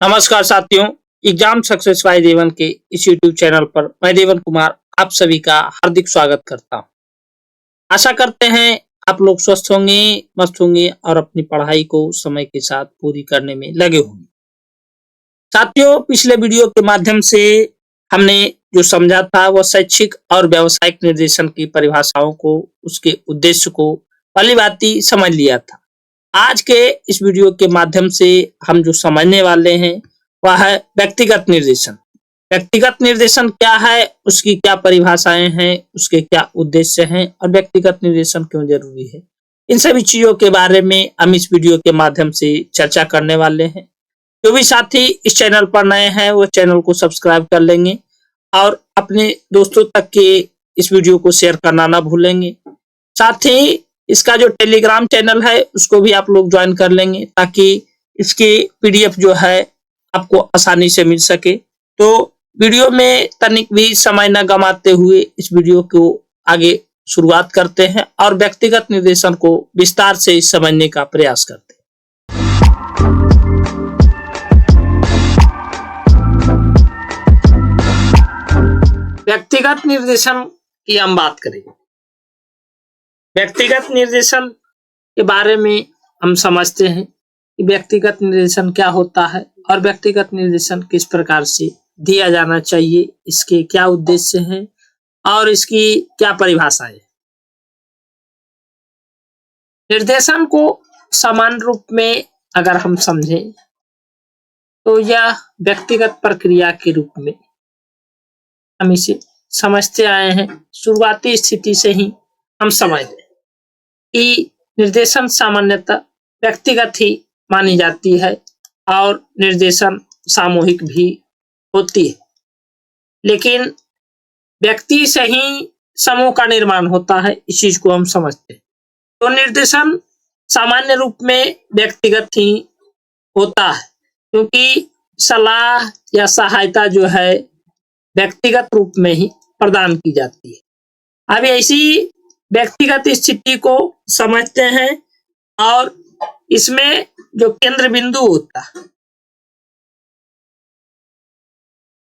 नमस्कार साथियों। Exam success by देवन के इस यूट्यूब चैनल पर मैं देवन कुमार आप सभी का हार्दिक स्वागत करता हूं। आशा करते हैं आप लोग स्वस्थ होंगे, मस्त होंगे और अपनी पढ़ाई को समय के साथ पूरी करने में लगे होंगे। साथियों, पिछले वीडियो के माध्यम से हमने जो समझा था वह शैक्षिक और व्यावसायिक निर्देशन की परिभाषाओं को, उसके उद्देश्य को भली भांति समझ लिया था। आज के इस वीडियो के माध्यम से हम जो समझने वाले हैं वह है व्यक्तिगत निर्देशन। व्यक्तिगत निर्देशन क्या है, उसकी क्या परिभाषाएं हैं, उसके क्या उद्देश्य हैं और व्यक्तिगत निर्देशन क्यों जरूरी है, इन सभी चीजों के बारे में हम इस वीडियो के माध्यम से चर्चा करने वाले हैं। जो भी साथी इस चैनल पर नए हैं वो चैनल को सब्सक्राइब कर लेंगे और अपने दोस्तों तक के इस वीडियो को शेयर करना ना भूलेंगे। साथ ही इसका जो टेलीग्राम चैनल है उसको भी आप लोग ज्वाइन कर लेंगे ताकि इसकी पीडीएफ जो है आपको आसानी से मिल सके। तो वीडियो में तनिक भी समय न गंवाते हुए इस वीडियो को आगे शुरुआत करते हैं और व्यक्तिगत निर्देशन को विस्तार से समझने का प्रयास करते हैं। व्यक्तिगत निर्देशन की हम बात करेंगे। व्यक्तिगत निर्देशन के बारे में हम समझते हैं कि व्यक्तिगत निर्देशन क्या होता है और व्यक्तिगत निर्देशन किस प्रकार से दिया जाना चाहिए, इसके क्या उद्देश्य हैं और इसकी क्या परिभाषा है। निर्देशन को समान रूप में अगर हम समझें तो यह व्यक्तिगत प्रक्रिया के रूप में हम इसे समझते आए हैं। शुरुआती स्थिति से ही हम समझते हैं कि निर्देशन सामान्यतः व्यक्तिगत ही मानी जाती है और निर्देशन सामूहिक भी होती है, लेकिन व्यक्ति से ही समूह का निर्माण होता है, इस चीज को हम समझते हैं। तो निर्देशन सामान्य रूप में व्यक्तिगत ही होता है क्योंकि सलाह या सहायता जो है व्यक्तिगत रूप में ही प्रदान की जाती है। अब ऐसी व्यक्तिगत स्थिति को समझते हैं और इसमें जो केंद्र बिंदु होता है,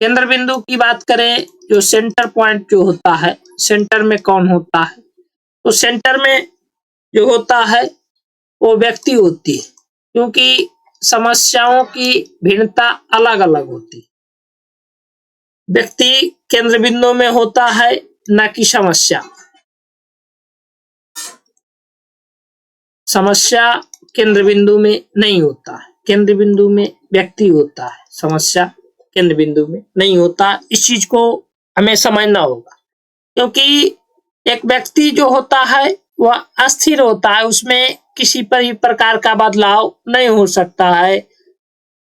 केंद्र बिंदु की बात करें, जो सेंटर पॉइंट जो होता है, सेंटर में कौन होता है, तो सेंटर में जो होता है वो व्यक्ति होती है क्योंकि समस्याओं की भिन्नता अलग अलग होती है। व्यक्ति केंद्र बिंदु में होता है न कि समस्या। समस्या केंद्र बिंदु में नहीं होता है, केंद्र बिंदु में व्यक्ति होता है, समस्या केंद्र बिंदु में नहीं होता। इस चीज को हमें समझना होगा क्योंकि एक व्यक्ति जो होता है वह अस्थिर होता है, उसमें किसी भी प्रकार का बदलाव नहीं हो सकता है,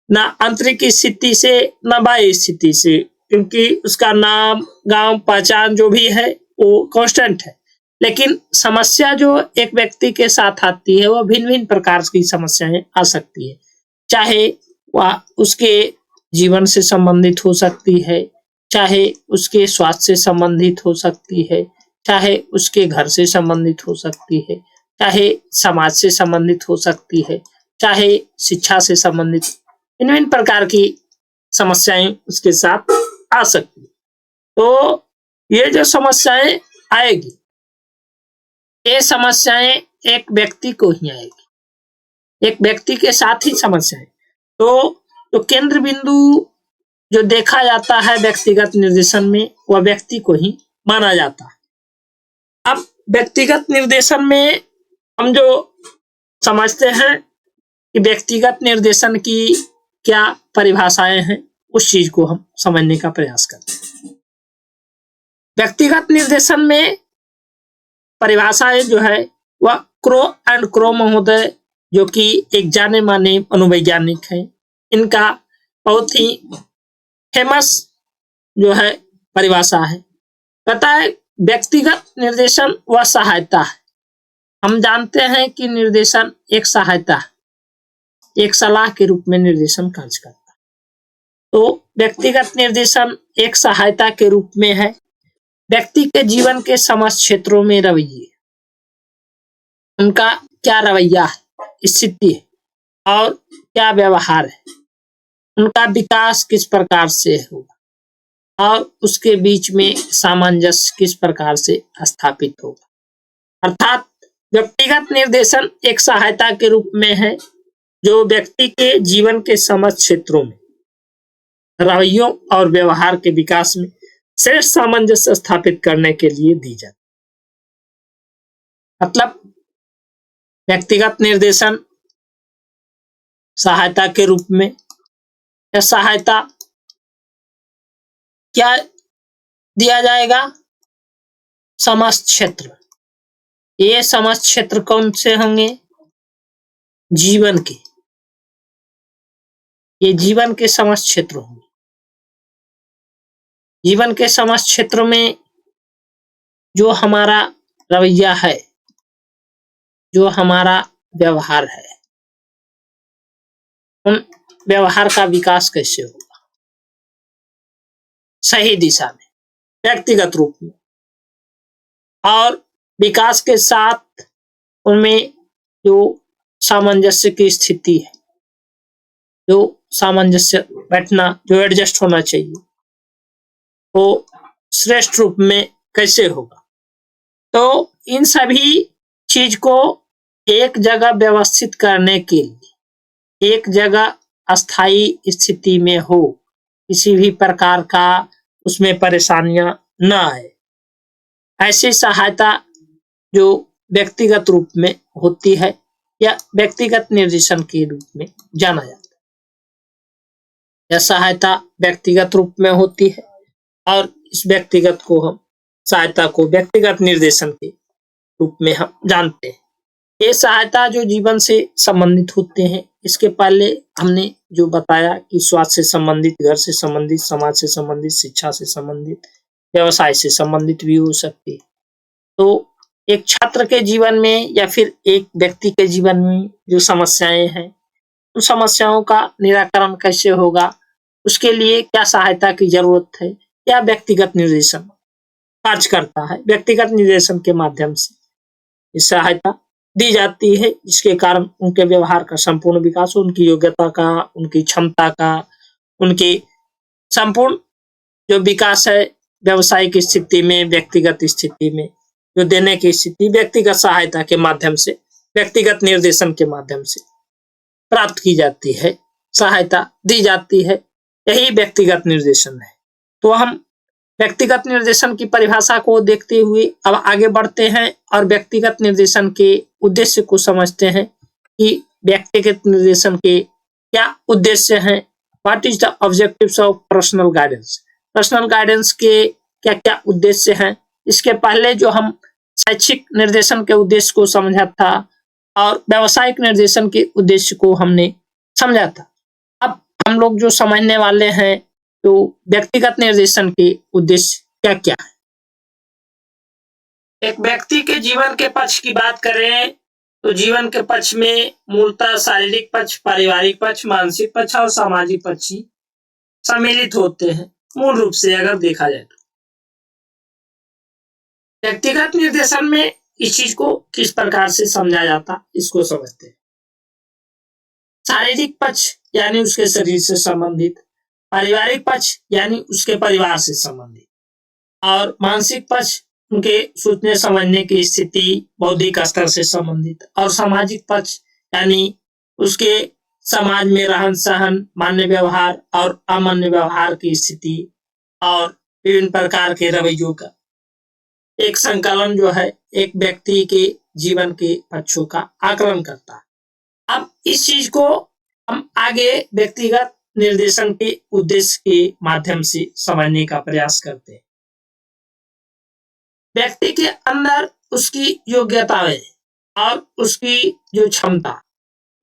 ना आंतरिक स्थिति से न बाह्य स्थिति से, क्योंकि उसका नाम, गांव, पहचान जो भी है वो कांस्टेंट है। लेकिन समस्या जो एक व्यक्ति के साथ आती है वह भिन्न भिन्न प्रकार की समस्याएं आ सकती है, चाहे वह उसके जीवन से संबंधित हो सकती है, चाहे उसके स्वास्थ्य से संबंधित हो सकती है, चाहे उसके घर से संबंधित हो सकती है, चाहे समाज से संबंधित हो सकती है, चाहे शिक्षा से संबंधित, भिन्न भिन्न प्रकार की समस्याएं उसके साथ आ सकती है। तो ये जो समस्याएं आएगी, ये समस्याएं एक व्यक्ति को ही आएगी, एक व्यक्ति के साथ ही समस्याएं। तो केंद्र बिंदु जो देखा जाता है व्यक्तिगत निर्देशन में वह व्यक्ति को ही माना जाता है। अब व्यक्तिगत निर्देशन में हम जो समझते हैं कि व्यक्तिगत निर्देशन की क्या परिभाषाएं हैं, उस चीज को हम समझने का प्रयास करते हैं। व्यक्तिगत निर्देशन में परिभाषाएं जो है वह क्रो एंड क्रो महोदय, जो कि एक जाने माने मनोवैज्ञानिक हैं, इनका बहुत ही फेमस जो है परिभाषा है। कहता है व्यक्तिगत निर्देशन व सहायता है। हम जानते हैं कि निर्देशन एक सहायता है, एक सलाह के रूप में निर्देशन कार्य करता है। तो व्यक्तिगत निर्देशन एक सहायता के रूप में है। व्यक्ति के जीवन के समस्त क्षेत्रों में रवैये, उनका क्या रवैया है, स्थिति है और क्या व्यवहार है, उनका विकास किस प्रकार से होगा और उसके बीच में सामंजस्य किस प्रकार से स्थापित होगा। अर्थात व्यक्तिगत निर्देशन एक सहायता के रूप में है जो व्यक्ति के जीवन के समस्त क्षेत्रों में रवैयों और व्यवहार के विकास में श्रेष्ठ सामंजस्य स्थापित करने के लिए दी जाती है। मतलब व्यक्तिगत निर्देशन सहायता के रूप में, या सहायता क्या दिया जाएगा, समस्त क्षेत्र। ये समस्त क्षेत्र कौन से होंगे, जीवन के, ये जीवन के समस्त क्षेत्र होंगे। जीवन के समस्त क्षेत्र में जो हमारा रवैया है, जो हमारा व्यवहार है, उन व्यवहार का विकास कैसे होगा, सही दिशा में, व्यक्तिगत रूप में, और विकास के साथ उनमें जो सामंजस्य की स्थिति है, जो सामंजस्य बैठना, जो एडजस्ट होना चाहिए, वो श्रेष्ठ रूप में कैसे होगा। तो इन सभी चीज को एक जगह व्यवस्थित करने के लिए, एक जगह अस्थायी स्थिति में हो, किसी भी प्रकार का उसमें परेशानियां न आए, ऐसी सहायता जो व्यक्तिगत रूप में होती है या व्यक्तिगत निर्देशन के रूप में जाना जाता है। यह सहायता व्यक्तिगत रूप में होती है और इस व्यक्तिगत को हम सहायता को व्यक्तिगत निर्देशन के रूप में हम जानते हैं। ये सहायता जो जीवन से संबंधित होते हैं, इसके पहले हमने जो बताया कि स्वास्थ्य से संबंधित, घर से संबंधित, समाज से संबंधित, शिक्षा से संबंधित, व्यवसाय से संबंधित भी हो सकती है। तो एक छात्र के जीवन में या फिर एक व्यक्ति के जीवन में जो समस्याएं हैं, उन समस्याओं का निराकरण कैसे होगा, उसके लिए क्या सहायता की जरूरत है, क्या व्यक्तिगत निर्देशन कार्य करता है। व्यक्तिगत निर्देशन के माध्यम से इस सहायता दी जाती है, जिसके कारण उनके व्यवहार का संपूर्ण विकास हो, उनकी योग्यता का, उनकी क्षमता का, उनकी संपूर्ण जो विकास है व्यवसायिक स्थिति में, व्यक्तिगत स्थिति में, जो देने की स्थिति व्यक्तिगत सहायता के माध्यम से, व्यक्तिगत निर्देशन के माध्यम से प्राप्त की जाती है, सहायता दी जाती है। यही व्यक्तिगत निर्देशन है। तो हम व्यक्तिगत निर्देशन की परिभाषा को देखते हुए अब आगे बढ़ते हैं और व्यक्तिगत निर्देशन के उद्देश्य को समझते हैं कि व्यक्तिगत निर्देशन के क्या उद्देश्य हैं। What is the objectives of personal guidance. Personal guidance के क्या क्या उद्देश्य हैं। इसके पहले जो हम शैक्षिक निर्देशन के उद्देश्य को समझा था और व्यावसायिक निर्देशन के उद्देश्य को हमने समझा था। अब हम लोग जो समझने वाले हैं तो व्यक्तिगत निर्देशन के उद्देश्य क्या क्या है। एक व्यक्ति के जीवन के पक्ष की बात करें तो जीवन के पक्ष में मूलतः शारीरिक पक्ष, पारिवारिक पक्ष, मानसिक पक्ष और सामाजिक पक्ष सम्मिलित होते हैं मूल रूप से अगर देखा जाए तो। व्यक्तिगत निर्देशन में इस चीज को किस प्रकार से समझा जाता, इसको समझते हैं। शारीरिक पक्ष यानी उसके शरीर से संबंधित, पारिवारिक पक्ष यानी उसके परिवार से संबंधित, और मानसिक पक्ष उनके सोचने समझने की स्थिति, बौद्धिक स्तर से संबंधित, और सामाजिक पक्ष यानी उसके समाज में रहन सहन, मान्य व्यवहार और अमान्य व्यवहार की स्थिति और विभिन्न प्रकार के रवैयों का एक संकलन जो है एक व्यक्ति के जीवन के पक्षों का आकलन करता है। अब इस चीज को हम आगे व्यक्तिगत निर्देशन के उद्देश्य के माध्यम से समझने का प्रयास करते हैं। व्यक्ति के अंदर उसकी योग्यताएं और उसकी जो क्षमता,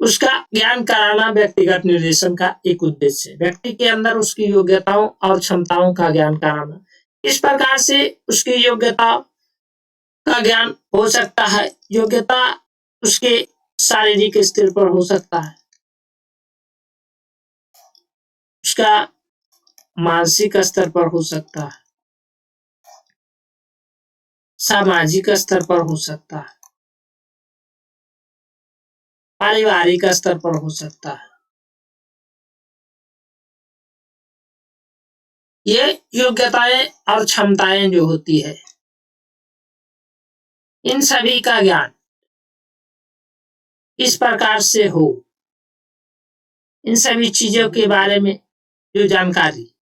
उसका ज्ञान कराना व्यक्तिगत निर्देशन का एक उद्देश्य है। व्यक्ति के अंदर उसकी योग्यताओं और क्षमताओं का ज्ञान कराना, इस प्रकार से उसकी योग्यता का ज्ञान हो सकता है। योग्यता उसके शारीरिक स्तर पर हो सकता है, उसका मानसिक स्तर पर हो सकता है, सामाजिक स्तर पर हो सकता है, पारिवारिक स्तर पर हो सकता है, ये योग्यताएं और क्षमताएं जो होती है, इन सभी का ज्ञान इस प्रकार से हो, इन सभी चीजों के बारे में जो जानकारी,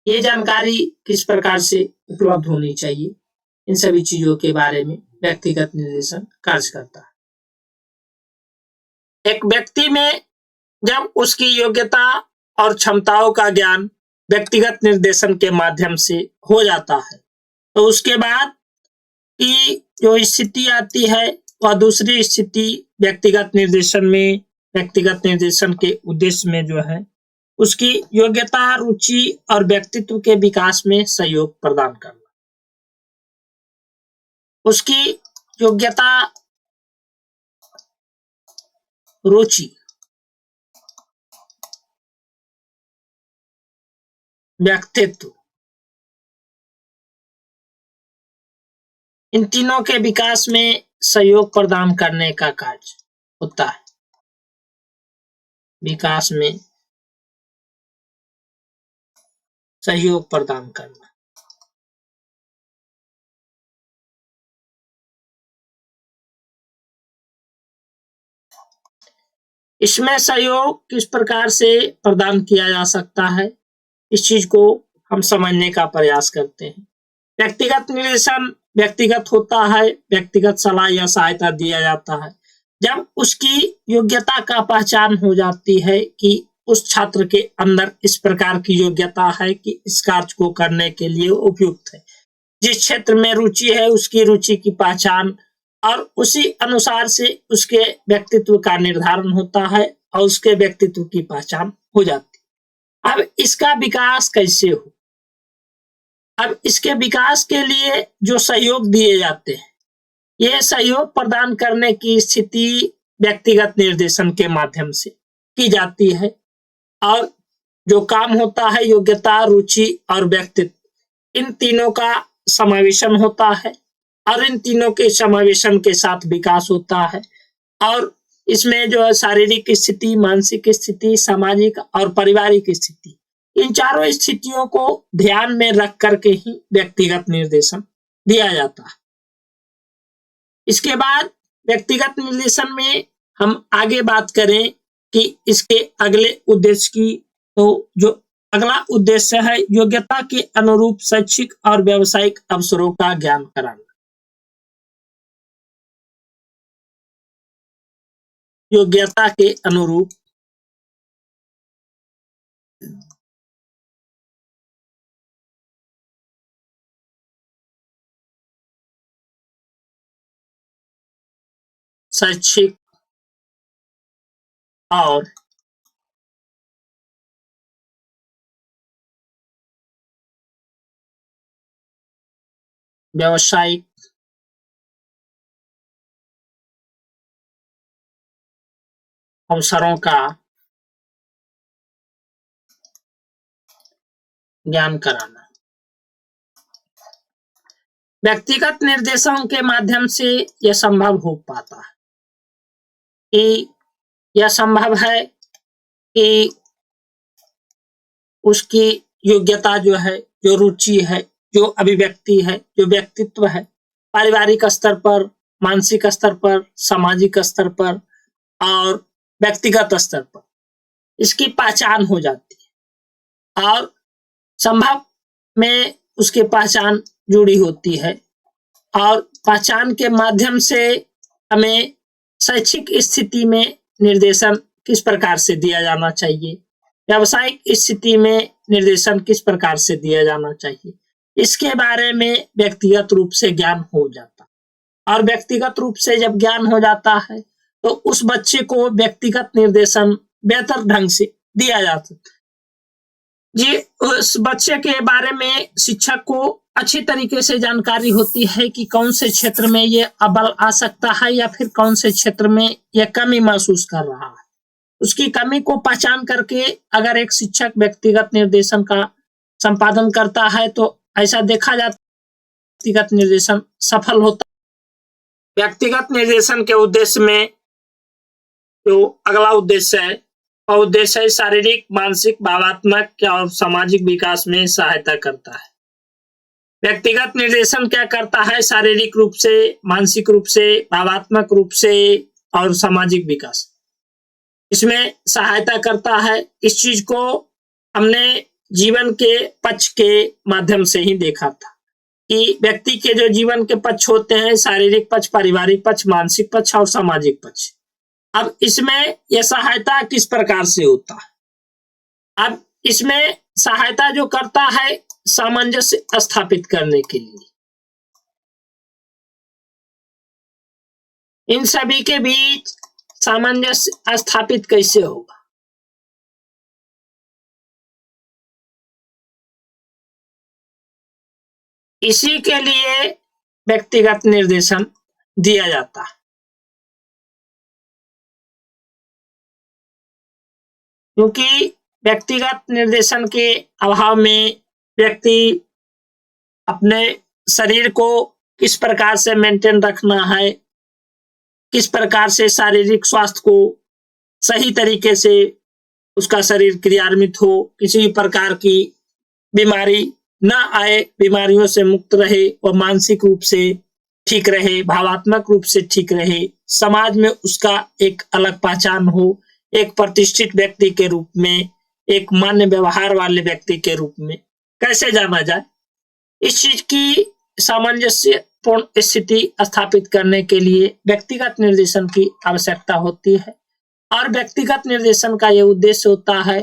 ये जानकारी किस प्रकार से उपलब्ध होनी चाहिए, इन सभी चीजों के बारे में व्यक्तिगत निर्देशन कार्य करता है। एक व्यक्ति में जब उसकी योग्यता और क्षमताओं का ज्ञान व्यक्तिगत निर्देशन के माध्यम से हो जाता है, तो उसके बाद की जो स्थिति आती है वह दूसरी स्थिति व्यक्तिगत निर्देशन के उद्देश्य में जो है उसकी योग्यता, रुचि और व्यक्तित्व के विकास में सहयोग प्रदान करना। उसकी योग्यता, रुचि, व्यक्तित्व, इन तीनों के विकास में सहयोग प्रदान करने का कार्य होता है। विकास में सहयोग प्रदान करना। इसमें सहयोग किस प्रकार से प्रदान किया जा सकता है, इस चीज को हम समझने का प्रयास करते हैं। व्यक्तिगत निर्देशन व्यक्तिगत होता है, व्यक्तिगत सलाह या सहायता दिया जाता है जब उसकी योग्यता का पहचान हो जाती है कि उस छात्र के अंदर इस प्रकार की योग्यता है कि इस कार्य को करने के लिए उपयुक्त है। जिस क्षेत्र में रुचि है उसकी रुचि की पहचान और उसी अनुसार से उसके व्यक्तित्व का निर्धारण होता है और उसके व्यक्तित्व की पहचान हो जाती है। अब इसका विकास कैसे हो? अब इसके विकास के लिए जो सहयोग दिए जाते हैं, ये सहयोग प्रदान करने की स्थिति व्यक्तिगत निर्देशन के माध्यम से की जाती है और जो काम होता है योग्यता, रुचि और व्यक्तित्व, इन तीनों का समावेशन होता है और इन तीनों के समावेशन के साथ विकास होता है और इसमें जो है शारीरिक स्थिति, मानसिक स्थिति, सामाजिक और पारिवारिक स्थिति, इन चारों स्थितियों को ध्यान में रख करके ही व्यक्तिगत निर्देशन दिया जाता है। इसके बाद व्यक्तिगत निर्देशन में हम आगे बात करें कि इसके अगले उद्देश्य की, तो जो अगला उद्देश्य है योग्यता के अनुरूप शैक्षिक और व्यावसायिक अवसरों का ज्ञान कराना। योग्यता के अनुरूप शैक्षिक और व्यावसायिक अवसरों का ज्ञान कराना। व्यक्तिगत निर्देशन के माध्यम से यह संभव हो पाता है कि यह संभव है कि उसकी योग्यता जो है, जो रुचि है, जो अभिव्यक्ति है, जो व्यक्तित्व है, पारिवारिक स्तर पर, मानसिक स्तर पर, सामाजिक स्तर पर और व्यक्तिगत स्तर पर इसकी पहचान हो जाती है और संभव में उसकी पहचान जुड़ी होती है और पहचान के माध्यम से हमें शैक्षिक स्थिति में निर्देशन किस प्रकार से दिया जाना चाहिए, व्यावसायिक स्थिति में निर्देशन किस प्रकार से दिया जाना चाहिए, इसके बारे में व्यक्तिगत रूप से ज्ञान हो जाता है। और व्यक्तिगत रूप से जब ज्ञान हो जाता है तो उस बच्चे को व्यक्तिगत निर्देशन बेहतर ढंग से दिया जा सकता है। जी, उस बच्चे के बारे में शिक्षक को अच्छी तरीके से जानकारी होती है कि कौन से क्षेत्र में ये अव्वल आ सकता है या फिर कौन से क्षेत्र में ये कमी महसूस कर रहा है। उसकी कमी को पहचान करके अगर एक शिक्षक व्यक्तिगत निर्देशन का संपादन करता है तो ऐसा देखा जाता है व्यक्तिगत निर्देशन सफल होता है। व्यक्तिगत निर्देशन के उद्देश्य में जो अगला उद्देश्य है का उद्देश्य है शारीरिक, मानसिक, भावात्मक और सामाजिक विकास में सहायता करता है। व्यक्तिगत निर्देशन क्या करता है? शारीरिक रूप से, मानसिक रूप से, भावात्मक रूप से और सामाजिक विकास इसमें सहायता करता है। इस चीज को हमने जीवन के पक्ष के माध्यम से ही देखा था कि व्यक्ति के जो जीवन के पक्ष होते हैं, शारीरिक पक्ष, पारिवारिक पक्ष, मानसिक पक्ष और सामाजिक पक्ष। अब इसमें यह सहायता किस प्रकार से होता है? अब इसमें सहायता जो करता है सामंजस्य स्थापित करने के लिए, इन सभी के बीच सामंजस्य स्थापित कैसे होगा? इसी के लिए व्यक्तिगत निर्देशन दिया जाता है, क्योंकि व्यक्तिगत निर्देशन के अभाव में व्यक्ति अपने शरीर को किस प्रकार से मेंटेन रखना है, किस प्रकार से शारीरिक स्वास्थ्य को सही तरीके से उसका शरीर क्रियान्वित हो, किसी भी प्रकार की बीमारी न आए, बीमारियों से मुक्त रहे और मानसिक रूप से ठीक रहे, भावात्मक रूप से ठीक रहे, समाज में उसका एक अलग पहचान हो, एक प्रतिष्ठित व्यक्ति के रूप में, एक मान्य व्यवहार वाले व्यक्ति के रूप में कैसे जाना जाए। इस चीज की सामंजस्यपूर्ण स्थिति स्थापित करने के लिए व्यक्तिगत निर्देशन की आवश्यकता होती है। और व्यक्तिगत निर्देशन का यह उद्देश्य होता है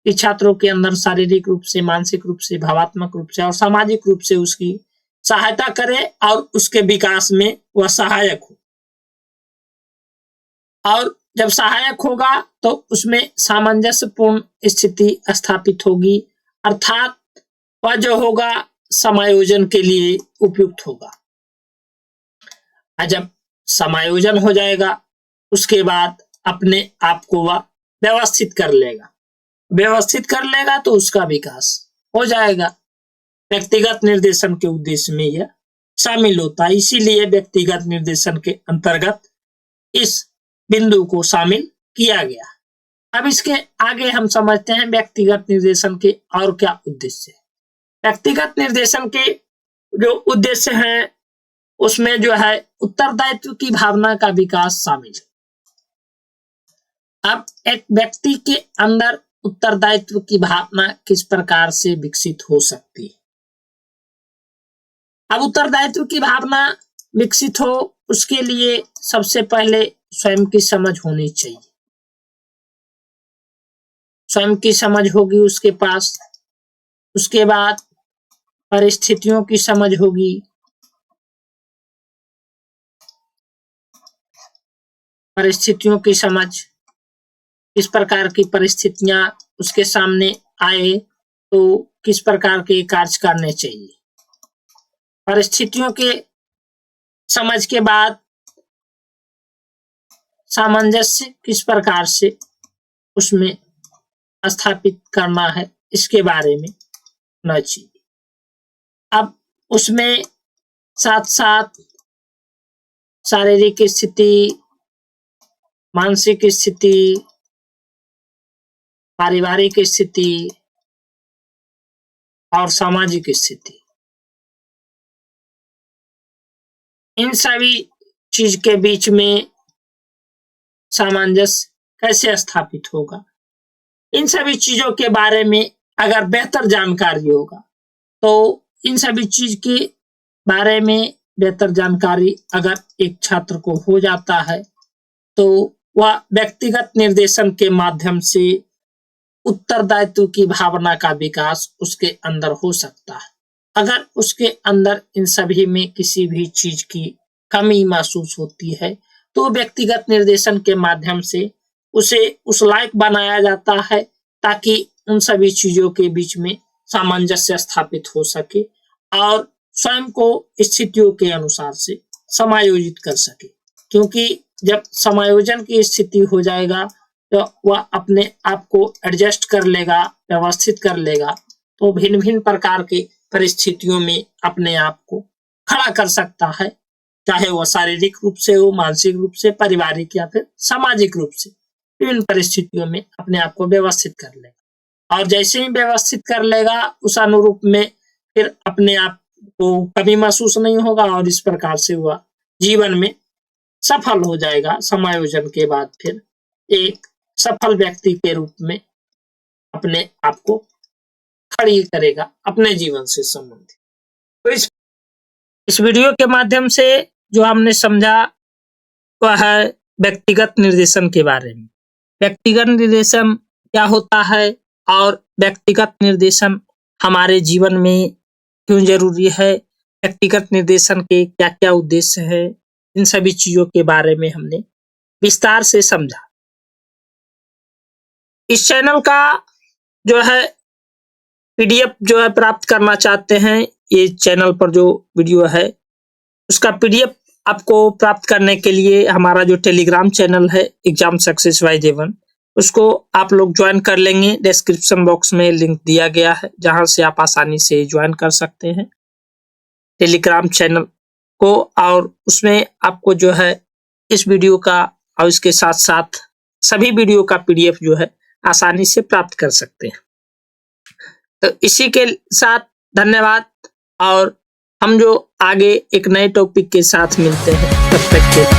कि छात्रों के अंदर शारीरिक रूप से, मानसिक रूप से, भावात्मक रूप से और सामाजिक रूप से उसकी सहायता करे और उसके विकास में वह सहायक हो। और जब सहायक होगा तो उसमें सामंजस्यपूर्ण स्थिति स्थापित होगी, अर्थात वह जो होगा समायोजन के लिए उपयुक्त होगा। और जब समायोजन हो जाएगा उसके बाद अपने आप को वह व्यवस्थित कर लेगा, व्यवस्थित कर लेगा तो उसका विकास हो जाएगा। व्यक्तिगत निर्देशन के उद्देश्य में यह शामिल होता है, इसीलिए व्यक्तिगत निर्देशन के अंतर्गत इस बिंदु को शामिल किया गया। अब इसके आगे हम समझते हैं व्यक्तिगत निर्देशन के और क्या उद्देश्य है। व्यक्तिगत निर्देशन के जो उद्देश्य हैं उसमें जो है उत्तरदायित्व की भावना का विकास शामिल है। अब एक व्यक्ति के अंदर उत्तरदायित्व की भावना किस प्रकार से विकसित हो सकती है? अब उत्तरदायित्व की भावना विकसित हो उसके लिए सबसे पहले स्वयं की समझ होनी चाहिए। स्वयं की समझ होगी उसके पास, उसके बाद परिस्थितियों की समझ होगी, परिस्थितियों की समझ, किस प्रकार की परिस्थितियां उसके सामने आए तो किस प्रकार के कार्य करने चाहिए। परिस्थितियों के समझ के बाद सामंजस्य किस प्रकार से उसमें स्थापित करना है इसके बारे में होना चाहिए। अब उसमें साथ साथ शारीरिक स्थिति, मानसिक स्थिति, पारिवारिक स्थिति और सामाजिक स्थिति, इन सभी चीज के बीच में सामंजस्य कैसे स्थापित होगा, इन सभी चीजों के बारे में अगर बेहतर जानकारी होगा तो इन सभी चीज के बारे में बेहतर जानकारी अगर एक छात्र को हो जाता है तो वह व्यक्तिगत निर्देशन के माध्यम से उत्तरदायित्व की भावना का विकास उसके अंदर हो सकता है। अगर उसके अंदर इन सभी में किसी भी चीज की कमी महसूस होती है तो व्यक्तिगत निर्देशन के माध्यम से उसे उस लायक बनाया जाता है ताकि उन सभी चीजों के बीच में सामंजस्य स्थापित हो सके और स्वयं को स्थितियों के अनुसार से समायोजित कर सके। क्योंकि जब समायोजन की स्थिति हो जाएगा तो वह अपने आप को एडजस्ट कर लेगा, व्यवस्थित कर लेगा, तो भिन्न भिन्न प्रकार के परिस्थितियों में अपने आप को खड़ा कर सकता है, चाहे वह शारीरिक रूप से हो, मानसिक रूप से, पारिवारिक या फिर सामाजिक रूप से। विभिन्न परिस्थितियों में अपने आप को व्यवस्थित कर लेगा। और जैसे ही व्यवस्थित कर लेगा उस अनुरूप में फिर अपने आप को कभी महसूस नहीं होगा और इस प्रकार से वह जीवन में सफल हो जाएगा। समायोजन के बाद फिर एक सफल व्यक्ति के रूप में अपने आप को खड़ी करेगा अपने जीवन से संबंधित। तो इस वीडियो के माध्यम से जो हमने समझा वह है व्यक्तिगत निर्देशन के बारे में। व्यक्तिगत निर्देशन क्या होता है और व्यक्तिगत निर्देशन हमारे जीवन में क्यों जरूरी है, व्यक्तिगत निर्देशन के क्या क्या उद्देश्य है, इन सभी चीजों के बारे में हमने विस्तार से समझा। इस चैनल का जो है पीडीएफ जो है प्राप्त करना चाहते हैं, ये चैनल पर जो वीडियो है उसका पीडीएफ आपको प्राप्त करने के लिए हमारा जो टेलीग्राम चैनल है एग्जाम सक्सेस बाय J1 उसको आप लोग ज्वाइन कर लेंगे। डिस्क्रिप्शन बॉक्स में लिंक दिया गया है जहां से आप आसानी से ज्वाइन कर सकते हैं टेलीग्राम चैनल को, और उसमें आपको जो है इस वीडियो का और इसके साथ साथ सभी वीडियो का पीडीएफ जो है आसानी से प्राप्त कर सकते हैं। तो इसी के साथ धन्यवाद, और हम जो आगे एक नए टॉपिक के साथ मिलते हैं तब तक के